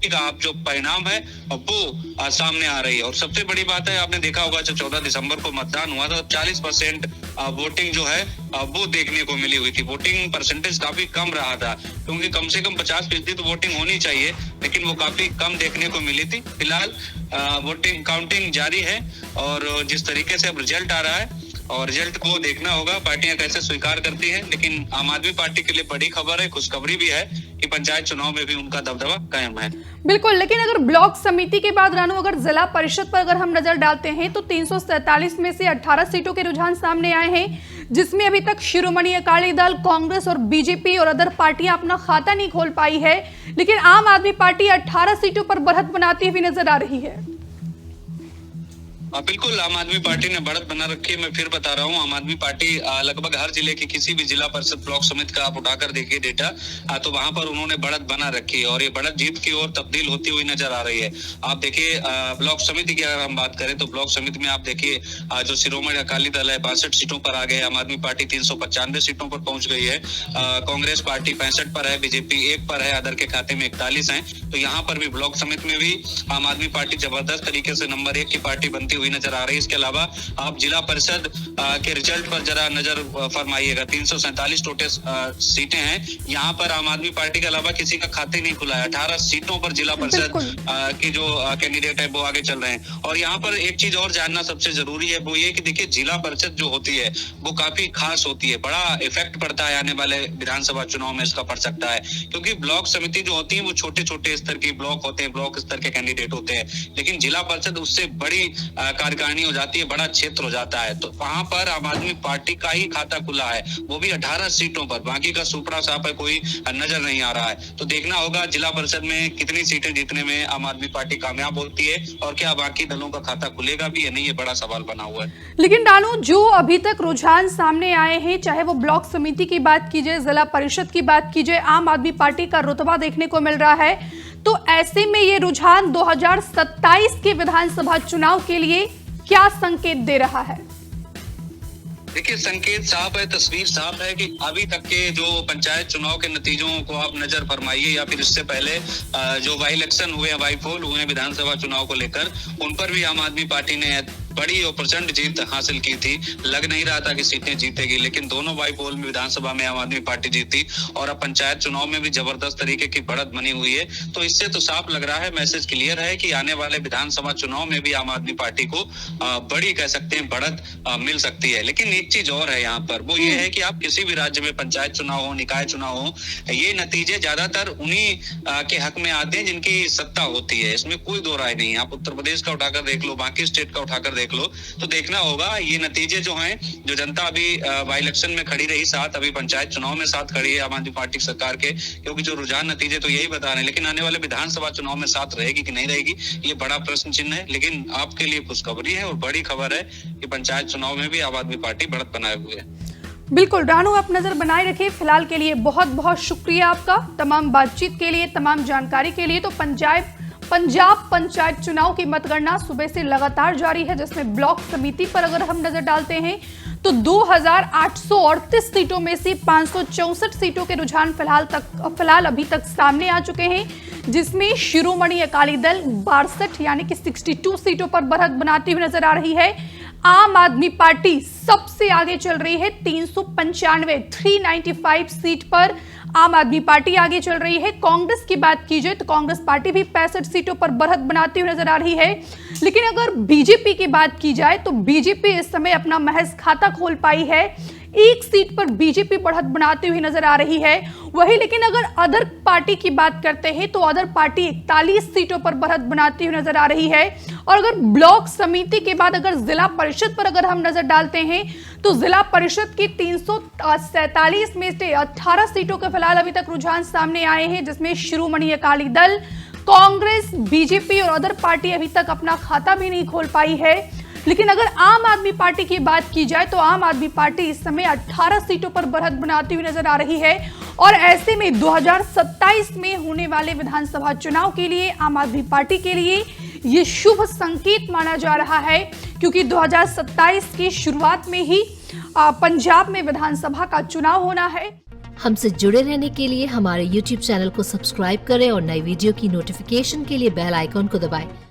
का आप जो परिणाम है वो सामने आ रही है। और सबसे बड़ी बात है, आपने देखा होगा जब 14 दिसंबर को मतदान हुआ था, 40% वोटिंग जो है वो देखने को मिली हुई थी। वोटिंग परसेंटेज काफी कम रहा था, क्योंकि कम से कम 50% तो वोटिंग होनी चाहिए, लेकिन वो काफी कम देखने को मिली थी। फिलहाल वोटिंग काउंटिंग जारी है और जिस तरीके से अब रिजल्ट आ रहा है और रिजल्ट को देखना होगा पार्टियां कैसे स्वीकार करती हैं। लेकिन आम आदमी पार्टी के लिए बड़ी खबर है, खुशखबरी भी है कि पंचायत चुनाव में भी उनका दबदबा कायम है। बिल्कुल, लेकिन अगर ब्लॉक समिति के बाद रानू अगर जिला परिषद पर अगर हम नजर डालते हैं तो 347 में से 18 सीटों के रुझान सामने आए हैं, जिसमें अभी तक शिरोमणि अकाली दल, कांग्रेस और बीजेपी और अदर पार्टियां अपना खाता नहीं खोल पाई है। लेकिन आम आदमी पार्टी 18 सीटों पर बढ़त बनाती हुई नजर आ रही है। बिल्कुल, आम आदमी पार्टी ने बढ़त बना रखी है। मैं फिर बता रहा हूँ, आम आदमी पार्टी लगभग हर जिले की किसी भी जिला परिषद ब्लॉक समिति का आप उठाकर देखिए डेटा, तो वहां पर उन्होंने बढ़त बना रखी है और ये बढ़त जीत की ओर तब्दील होती हुई नजर आ रही है। आप देखिए ब्लॉक समिति की अगर हम बात करें तो ब्लॉक समिति में आप देखिए जो शिरोमणि अकाली दल है 62 सीटों पर आ गए, आम आदमी पार्टी 395 सीटों पर पहुंच गई है, कांग्रेस पार्टी 65 पर है, बीजेपी 1 पर है, अदर के खाते में 41 है। तो यहाँ पर भी ब्लॉक समिति में भी आम आदमी पार्टी जबरदस्त तरीके से नंबर 1 की पार्टी बनती हुई नजर आ रही है। इसके अलावा आप जिला परिषद के रिजल्ट पर जरा नजर फरमाइएगा, 347 टोटल सीटें हैं। यहाँ पर आम आदमी पार्टी के अलावा किसी का खाते नहीं खुला है। 18 सीटों पर जिला परिषद की जो कैंडिडेट है वो आगे चल रहे हैं। और यहाँ पर एक चीज और जानना सबसे जरूरी है, वो ये कि देखिए जिला परिषद जो होती है वो काफी खास होती है, बड़ा इफेक्ट पड़ता है आने वाले विधानसभा चुनाव में इसका पड़ सकता है, क्योंकि ब्लॉक समिति जो होती है वो छोटे छोटे स्तर की ब्लॉक होते हैं, ब्लॉक स्तर के कैंडिडेट होते हैं, लेकिन जिला परिषद उससे बड़ी कार्यकारिणी हो जाती है, बड़ा क्षेत्र हो जाता है। तो वहां पर आम आदमी पार्टी का ही खाता खुला है, वो भी 18 सीटों पर, बाकी का सुपड़ा साफ है कोई नजर नहीं आ रहा है। तो देखना होगा जिला परिषद में कितनी सीटें जीतने में आम आदमी पार्टी कामयाब होती है और क्या बाकी दलों का खाता खुलेगा भी या नहीं, ये बड़ा सवाल बना हुआ है। लेकिन रानू, जो अभी तक रुझान सामने आए हैं, चाहे वो ब्लॉक समिति की बात की जाए, जिला परिषद की बात की जाए, आम आदमी पार्टी का रुतबा देखने को मिल रहा है, तो ऐसे में ये रुझान 2027 के विधानसभा चुनाव के लिए क्या संकेत दे रहा है? देखिए, संकेत साफ है, तस्वीर साफ है कि अभी तक के जो पंचायत चुनाव के नतीजों को आप नजर फरमाइए या फिर इससे पहले जो बाई इलेक्शन हुए हैं, बाई पोल हुए हैं विधानसभा चुनाव को लेकर, उन पर भी आम आदमी पार्टी ने बड़ी और प्रचंड जीत हासिल की थी। लग नहीं रहा था कि सीटें जीतेगी, लेकिन दोनों बाई पोल में विधानसभा में आम आदमी पार्टी जीती और अब पंचायत चुनाव में भी जबरदस्त तरीके की बढ़त बनी हुई है। तो इससे तो साफ लग रहा है, मैसेज क्लियर है कि आने वाले विधानसभा चुनाव में भी आम आदमी पार्टी को बड़ी कह सकते हैं बढ़त मिल सकती है। लेकिन एक चीज और है यहाँ पर, वो ये है कि आप किसी भी राज्य में पंचायत चुनाव हो, निकाय चुनाव हो, ये नतीजे ज्यादातर उन्हीं के हक में आते हैं जिनकी सत्ता होती है, इसमें कोई दो राय नहीं है। आप उत्तर प्रदेश का उठाकर देख लो, बाकी स्टेट का उठाकर देख लो, तो देखना होगा ये नतीजे जो हैं, जो जनता अभी बाई इलेक्शन में खड़ी रही साथ, अभी पंचायत चुनाव में साथ खड़ी है आम आदमी पार्टी सरकार के, क्योंकि जो रुझान नतीजे तो यही बता रहे हैं, लेकिन आने वाले विधानसभा चुनाव में साथ रहेगी कि नहीं रहेगी, ये बड़ा प्रश्न चिन्ह है। लेकिन आपके लिए खुशखबरी है और बड़ी खबर है कि पंचायत चुनाव में भी आम आदमी पार्टी बढ़त बनाए हुए है। बिल्कुल रानू, आप नजर बनाए रखिए। फिलहाल के लिए बहुत बहुत शुक्रिया आपका, तमाम बातचीत के लिए, तमाम जानकारी के लिए। तो पंजाब पंचायत चुनाव की मतगणना सुबह से लगातार जारी है, जिसमें ब्लॉक समिति पर अगर हम नजर डालते हैं तो 2838 सीटों में से 564 सीटों के रुझान फिलहाल अभी तक सामने आ चुके हैं, जिसमें शिरोमणि अकाली दल 62 यानी कि 62 सीटों पर बढ़त बनाती हुई नजर आ रही है। आम आदमी पार्टी सबसे आगे चल रही है, 395 सीट पर आम आदमी पार्टी आगे चल रही है। कांग्रेस की बात की जाए तो कांग्रेस पार्टी भी 65 सीटों पर बढ़त बनाती हुई नजर आ रही है। लेकिन अगर बीजेपी की बात की जाए तो बीजेपी इस समय अपना महज खाता खोल पाई है, 1 सीट पर बीजेपी बढ़त बनाती हुई नजर आ रही है। वही लेकिन अगर अदर पार्टी की बात करते हैं तो अदर पार्टी 41 सीटों पर बढ़त बनाती हुई नजर आ रही है। और अगर ब्लॉक समिति के बाद अगर जिला परिषद पर अगर हम नजर डालते हैं तो जिला परिषद की 347 में से 18 सीटों के फिलहाल अभी तक रुझान सामने आए हैं, जिसमें शिरोमणि अकाली दल, कांग्रेस, बीजेपी और अदर पार्टी अभी तक अपना खाता भी नहीं खोल पाई है। लेकिन अगर आम आदमी पार्टी की बात की जाए तो आम आदमी पार्टी इस समय 18 सीटों पर बढ़त बनाती हुई नजर आ रही है। और ऐसे में 2027 में होने वाले विधानसभा चुनाव के लिए आम आदमी पार्टी के लिए ये शुभ संकेत माना जा रहा है, क्योंकि 2027 की शुरुआत में ही पंजाब में विधानसभा का चुनाव होना है। हमसे जुड़े रहने के लिए हमारे YouTube चैनल को सब्सक्राइब करें और नई वीडियो की नोटिफिकेशन के लिए बेल आइकॉन को दबाएं।